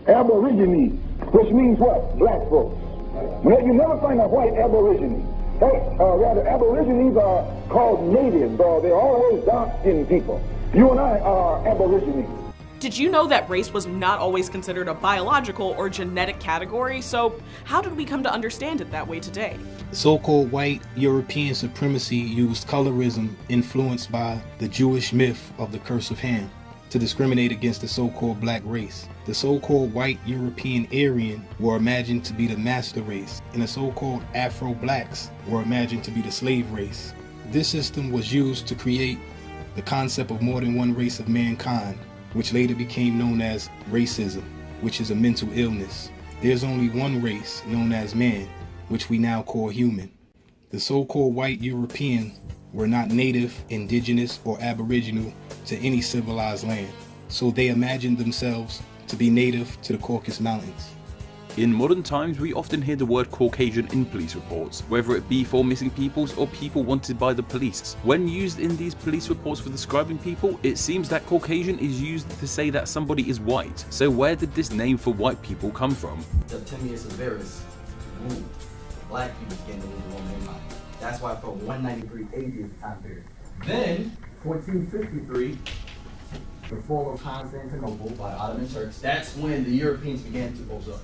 Aborigine, which means what? Black folks. You never find a white aborigine. Rather, aborigines are called natives, or they're always dark-skinned people. You and I are aborigines. Did you know that race was not always considered a biological or genetic category? So how did we come to understand it that way today? So-called white European supremacy used colorism influenced by the Jewish myth of the curse of Ham to discriminate against the so-called black race. The so-called white European Aryan were imagined to be the master race, and the so-called Afro-blacks were imagined to be the slave race. This system was used to create the concept of more than one race of mankind, which later became known as racism, which is a mental illness. There's only one race known as man, which we now call human. The so-called white Europeans were not native, indigenous, or aboriginal to any civilized land, so they imagined themselves to be native to the Caucasus Mountains. In modern times, we often hear the word Caucasian in police reports, whether it be for missing peoples or people wanted by the police. When used in these police reports for describing people, it seems that Caucasian is used to say that somebody is white. So where did this name for white people come from? Septimius Severus ruled. Black people began to rule the Roman Empire. That's why for 193 AD is the time period. Then, 1453, the fall of Constantinople by the Ottoman Turks, that's when the Europeans began to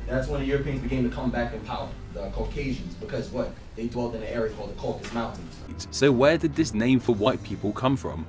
That's when the Europeans began to come back in power, the Caucasians, because what? They dwelled in an area called the Caucasus Mountains. So where did this name for white people come from?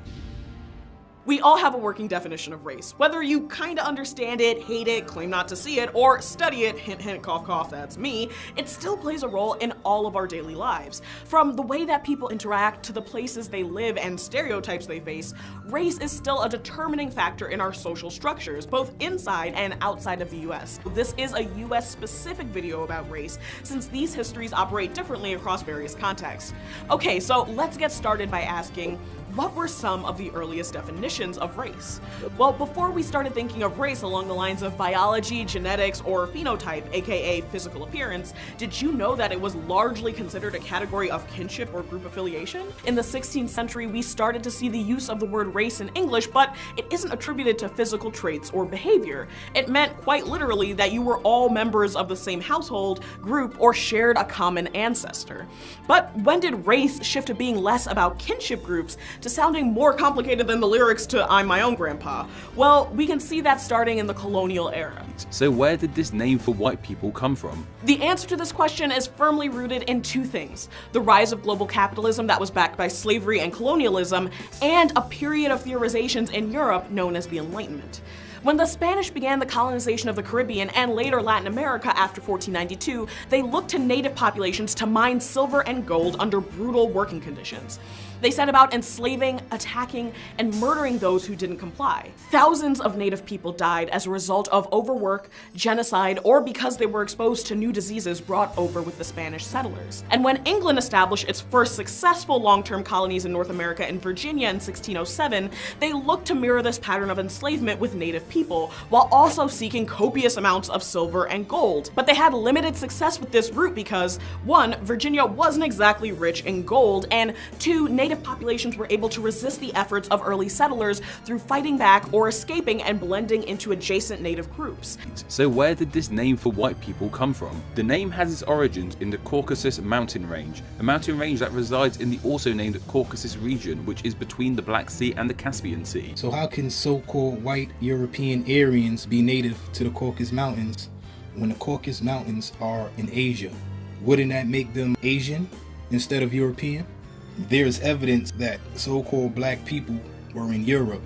We all have a working definition of race. Whether you kinda understand it, hate it, claim not to see it, or study it, hint hint, cough cough, that's me, it still plays a role in all of our daily lives. From the way that people interact to the places they live and stereotypes they face, race is still a determining factor in our social structures, both inside and outside of the US. This is a US specific video about race, since these histories operate differently across various contexts. Okay, so let's get started by asking, what were some of the earliest definitions of race? Well, before we started thinking of race along the lines of biology, genetics, or phenotype, aka physical appearance, did you know that it was largely considered a category of kinship or group affiliation? In the 16th century, we started to see the use of the word race in English, but it isn't attributed to physical traits or behavior. It meant quite literally that you were all members of the same household, group, or shared a common ancestor. But when did race shift to being less about kinship groups to sounding more complicated than the lyrics to I'm My Own Grandpa? Well, we can see that starting in the colonial era. So where did this name for white people come from? The answer to this question is firmly rooted in two things: the rise of global capitalism that was backed by slavery and colonialism, and a period of theorizations in Europe known as the Enlightenment. When the Spanish began the colonization of the Caribbean and later Latin America after 1492, they looked to native populations to mine silver and gold under brutal working conditions. They set about enslaving, attacking, and murdering those who didn't comply. Thousands of native people died as a result of overwork, genocide, or because they were exposed to new diseases brought over with the Spanish settlers. And when England established its first successful long-term colonies in North America in Virginia in 1607, they looked to mirror this pattern of enslavement with native people, while also seeking copious amounts of silver and gold. But they had limited success with this route because, one, Virginia wasn't exactly rich in gold, and two, native populations were able to resist the efforts of early settlers through fighting back or escaping and blending into adjacent native groups. So where did this name for white people come from? The name has its origins in the Caucasus mountain range, a mountain range that resides in the also named Caucasus region, which is between the Black Sea and the Caspian Sea. So how can so-called white European Aryans be native to the Caucasus Mountains when the Caucasus Mountains are in Asia? Wouldn't that make them Asian instead of European? There's evidence that so-called black people were in Europe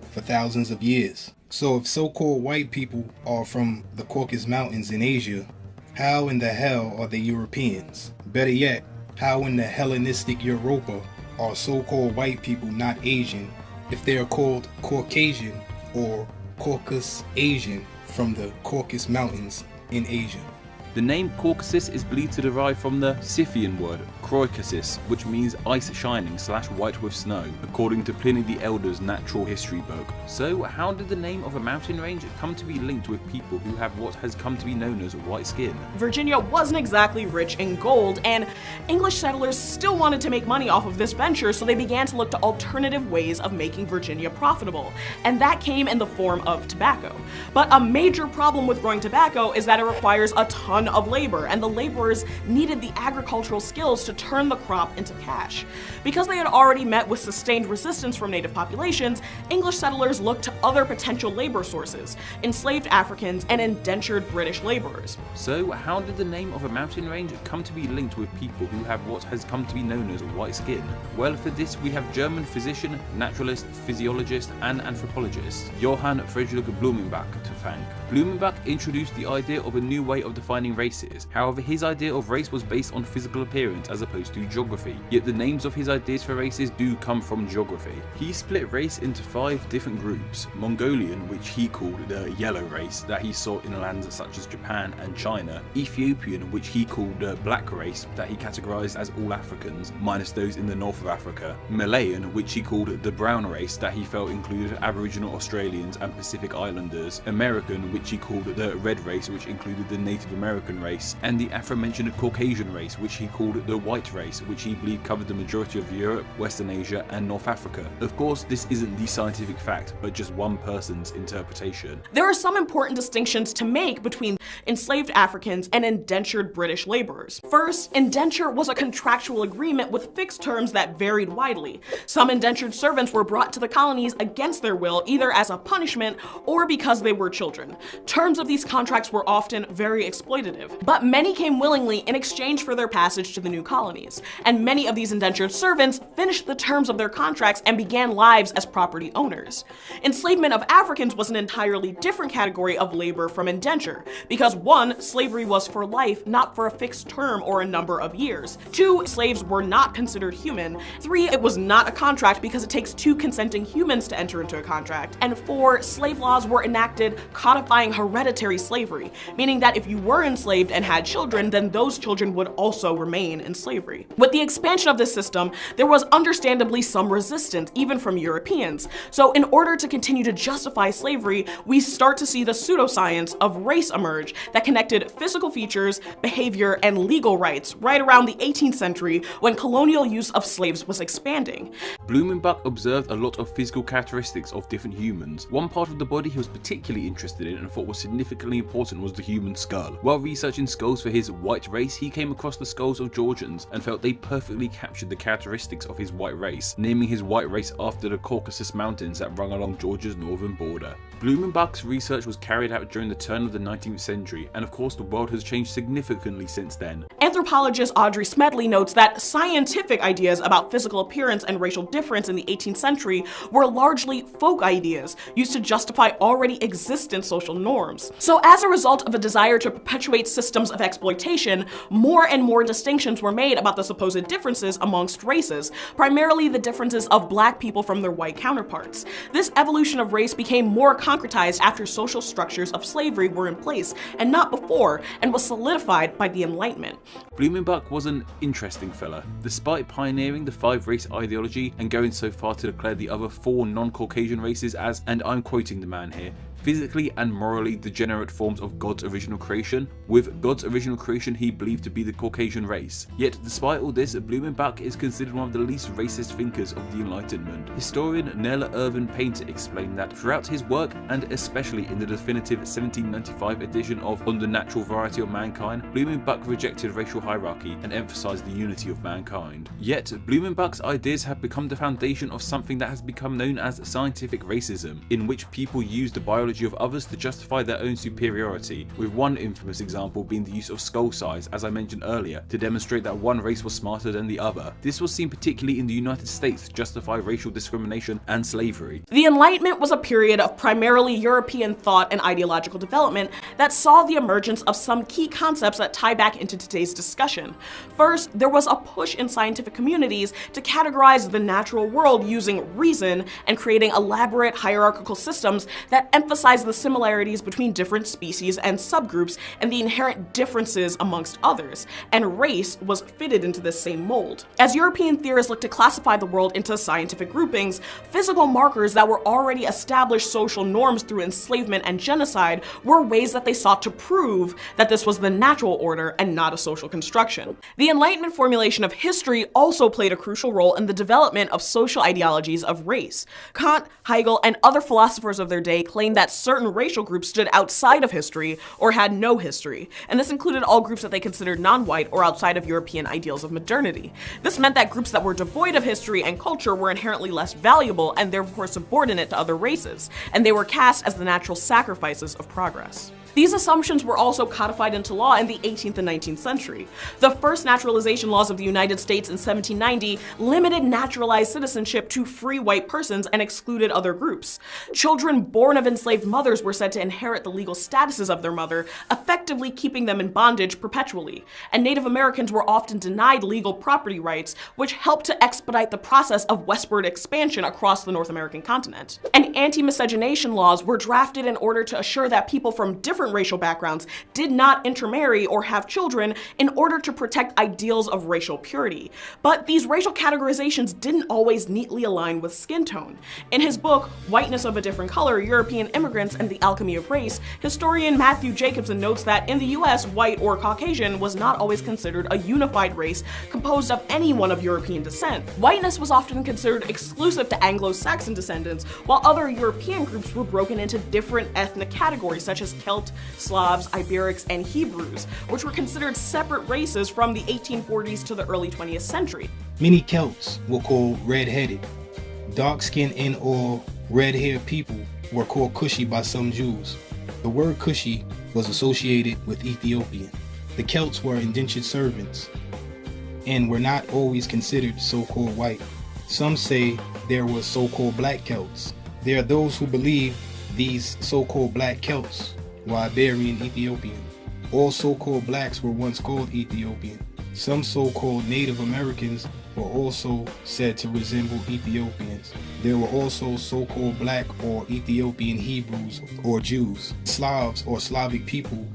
for thousands of years. So if so-called white people are from the Caucasus Mountains in Asia, how in the hell are they Europeans? Better yet, how in the Hellenistic Europa are so-called white people not Asian if they are called Caucasian or Caucasus Asian from the Caucasus Mountains in Asia? The name Caucasus is believed to derive from the Scythian word Caucasus, which means ice shining / white with snow, according to Pliny the Elder's natural history book. So how did the name of a mountain range come to be linked with people who have what has come to be known as white skin? Virginia wasn't exactly rich in gold, and English settlers still wanted to make money off of this venture, so they began to look to alternative ways of making Virginia profitable, and that came in the form of tobacco. But a major problem with growing tobacco is that it requires a ton of labor, and the laborers needed the agricultural skills to turn the crop into cash. Because they had already met with sustained resistance from native populations, English settlers looked to other potential labor sources, enslaved Africans and indentured British laborers. So how did the name of a mountain range come to be linked with people who have what has come to be known as white skin? Well, for this we have German physician, naturalist, physiologist and anthropologist Johann Friedrich Blumenbach to thank. Blumenbach introduced the idea of a new way of defining races. However, his idea of race was based on physical appearance as opposed to geography, yet the names of his ideas for races do come from geography. He split race into 5 different groups: Mongolian, which he called the yellow race that he saw in lands such as Japan and China; Ethiopian, which he called the black race that he categorized as all Africans, minus those in the north of Africa; Malayan, which he called the brown race that he felt included Aboriginal Australians and Pacific Islanders; American, which he called the red race, which included the Native American race; and the aforementioned Caucasian race, which he called the white race, which he believed covered the majority of Europe, Western Asia and North Africa. Of course, this isn't the scientific fact, but just one person's interpretation. There are some important distinctions to make between enslaved Africans and indentured British laborers. First, indenture was a contractual agreement with fixed terms that varied widely. Some indentured servants were brought to the colonies against their will, either as a punishment or because they were children. Terms of these contracts were often very exploitative, but many came willingly in exchange for their passage to the new colonies, and many of these indentured servants finished the terms of their contracts and began lives as property owners. Enslavement of Africans was an entirely different category of labor from indenture, because 1, slavery was for life, not for a fixed term or a number of years. 2, slaves were not considered human. 3, it was not a contract because it takes 2 consenting humans to enter into a contract. And 4, slave laws were enacted codifying hereditary slavery, meaning that if you were enslaved and had children, then those children would also remain in slavery. With the expansion of this system, there was understandably some resistance, even from Europeans. So in order to continue to justify slavery, we start to see the pseudoscience of race emerge that connected physical features, behavior, and legal rights right around the 18th century when colonial use of slaves was expanding. Blumenbach observed a lot of physical characteristics of different humans. One part of the body he was particularly interested in and thought was significantly important was the human skull. While researching skulls for his white race, he came across the skulls of Georgians and felt they perfectly captured the characteristics of his white race, naming his white race after the Caucasus Mountains that run along Georgia's northern border. Blumenbach's research was carried out during the turn of the 19th century, and of course the world has changed significantly since then. Anthropologist Audrey Smedley notes that scientific ideas about physical appearance and racial difference in the 18th century were largely folk ideas used to justify already existent social norms. So as a result of a desire to perpetuate systems of exploitation, more and more distinctions were made about the supposed differences amongst races, primarily the differences of black people from their white counterparts. This evolution of race became more concretized after social structures of slavery were in place, and not before, and was solidified by the Enlightenment. Blumenbach was an interesting fella. Despite pioneering the 5-race ideology and going so far to declare the other 4 non-Caucasian races as, and I'm quoting the man here, physically and morally degenerate forms of God's original creation, with God's original creation he believed to be the Caucasian race. Yet despite all this, Blumenbach is considered one of the least racist thinkers of the Enlightenment. Historian Nella Irvin Painter explained that throughout his work, and especially in the definitive 1795 edition of On the Natural Variety of Mankind, Blumenbach rejected racial hierarchy and emphasized the unity of mankind. Yet Blumenbach's ideas have become the foundation of something that has become known as scientific racism, in which people use the biology of others to justify their own superiority, with one infamous example being the use of skull size, as I mentioned earlier, to demonstrate that one race was smarter than the other. This was seen particularly in the United States to justify racial discrimination and slavery. The Enlightenment was a period of primarily European thought and ideological development that saw the emergence of some key concepts that tie back into today's discussion. First, there was a push in scientific communities to categorize the natural world using reason and creating elaborate hierarchical systems that emphasize emphasized the similarities between different species and subgroups and the inherent differences amongst others, and race was fitted into this same mold. As European theorists looked to classify the world into scientific groupings, physical markers that were already established social norms through enslavement and genocide were ways that they sought to prove that this was the natural order and not a social construction. The Enlightenment formulation of history also played a crucial role in the development of social ideologies of race. Kant, Hegel, and other philosophers of their day claimed that certain racial groups stood outside of history or had no history, and this included all groups that they considered non-white or outside of European ideals of modernity. This meant that groups that were devoid of history and culture were inherently less valuable and therefore subordinate to other races, and they were cast as the natural sacrifices of progress. These assumptions were also codified into law in the 18th and 19th century. The first naturalization laws of the United States in 1790 limited naturalized citizenship to free white persons and excluded other groups. Children born of enslaved mothers were said to inherit the legal statuses of their mother, effectively keeping them in bondage perpetually. And Native Americans were often denied legal property rights, which helped to expedite the process of westward expansion across the North American continent. And anti-miscegenation laws were drafted in order to assure that people from different racial backgrounds did not intermarry or have children in order to protect ideals of racial purity. But these racial categorizations didn't always neatly align with skin tone. In his book, Whiteness of a Different Color, European Immigrants and the Alchemy of Race, historian Matthew Jacobson notes that in the US, white or Caucasian was not always considered a unified race composed of anyone of European descent. Whiteness was often considered exclusive to Anglo-Saxon descendants, while other European groups were broken into different ethnic categories such as Celt, Slavs, Iberics, and Hebrews, which were considered separate races from the 1840s to the early 20th century. Many Celts were called red-headed. Dark-skinned and/or red-haired people were called Cushi by some Jews. The word Cushi was associated with Ethiopian. The Celts were indentured servants and were not always considered so-called white. Some say there were so-called black Celts. There are those who believe these so-called black Celts were Iberian Ethiopian. All so-called blacks were once called Ethiopian. Some so-called Native Americans were also said to resemble Ethiopians. There were also so-called black or Ethiopian Hebrews or Jews. Slavs or Slavic people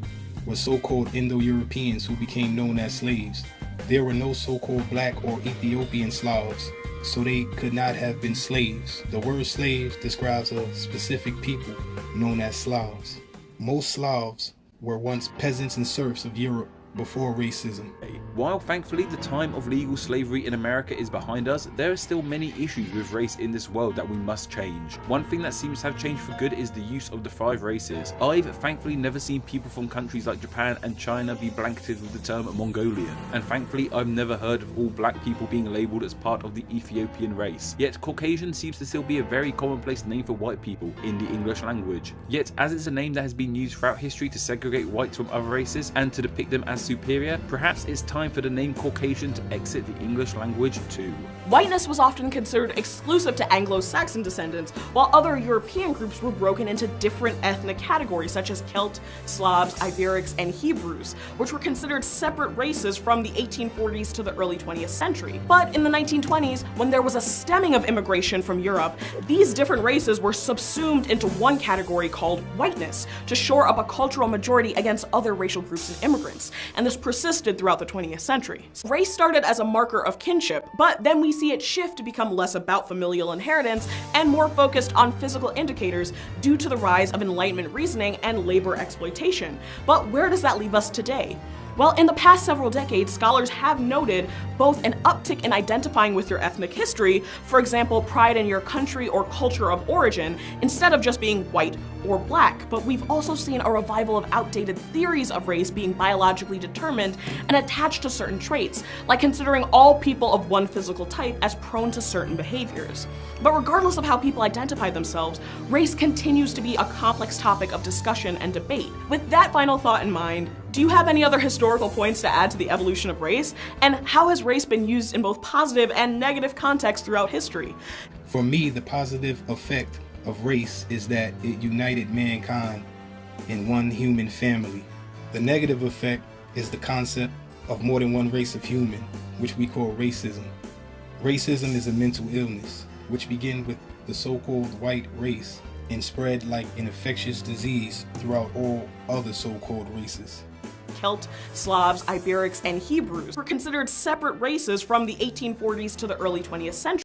were so-called Indo-Europeans who became known as slaves. There were no so-called black or Ethiopian Slavs, so they could not have been slaves. The word slaves describes a specific people known as Slavs. Most Slavs were once peasants and serfs of Europe before racism. While thankfully the time of legal slavery in America is behind us, there are still many issues with race in this world that we must change. One thing that seems to have changed for good is the use of the 5 races. I've thankfully never seen people from countries like Japan and China be blanketed with the term Mongolian, and thankfully I've never heard of all black people being labelled as part of the Ethiopian race. Yet Caucasian seems to still be a very commonplace name for white people in the English language. Yet as it's a name that has been used throughout history to segregate whites from other races and to depict them as superior, perhaps it's time for the name Caucasian to exit the English language too. Whiteness was often considered exclusive to Anglo-Saxon descendants, while other European groups were broken into different ethnic categories such as Celt, Slavs, Iberics, and Hebrews, which were considered separate races from the 1840s to the early 20th century. But in the 1920s, when there was a stemming of immigration from Europe, these different races were subsumed into one category called whiteness to shore up a cultural majority against other racial groups and immigrants, and this persisted throughout the 20th century. Race started as a marker of kinship, but then we see it shift to become less about familial inheritance and more focused on physical indicators due to the rise of Enlightenment reasoning and labor exploitation. But where does that leave us today? Well, in the past several decades, scholars have noted both an uptick in identifying with your ethnic history, for example, pride in your country or culture of origin, instead of just being white or black. But we've also seen a revival of outdated theories of race being biologically determined and attached to certain traits, like considering all people of one physical type as prone to certain behaviors. But regardless of how people identify themselves, race continues to be a complex topic of discussion and debate. With that final thought in mind, do you have any other historical points to add to the evolution of race? And how has race been used in both positive and negative contexts throughout history? For me, the positive effect of race is that it united mankind in one human family. The negative effect is the concept of more than one race of human, which we call racism. Racism is a mental illness, which begins with the so-called white race and spread like an infectious disease throughout all other so-called races. Celt, Slavs, Iberics, and Hebrews were considered separate races from the 1840s to the early 20th century.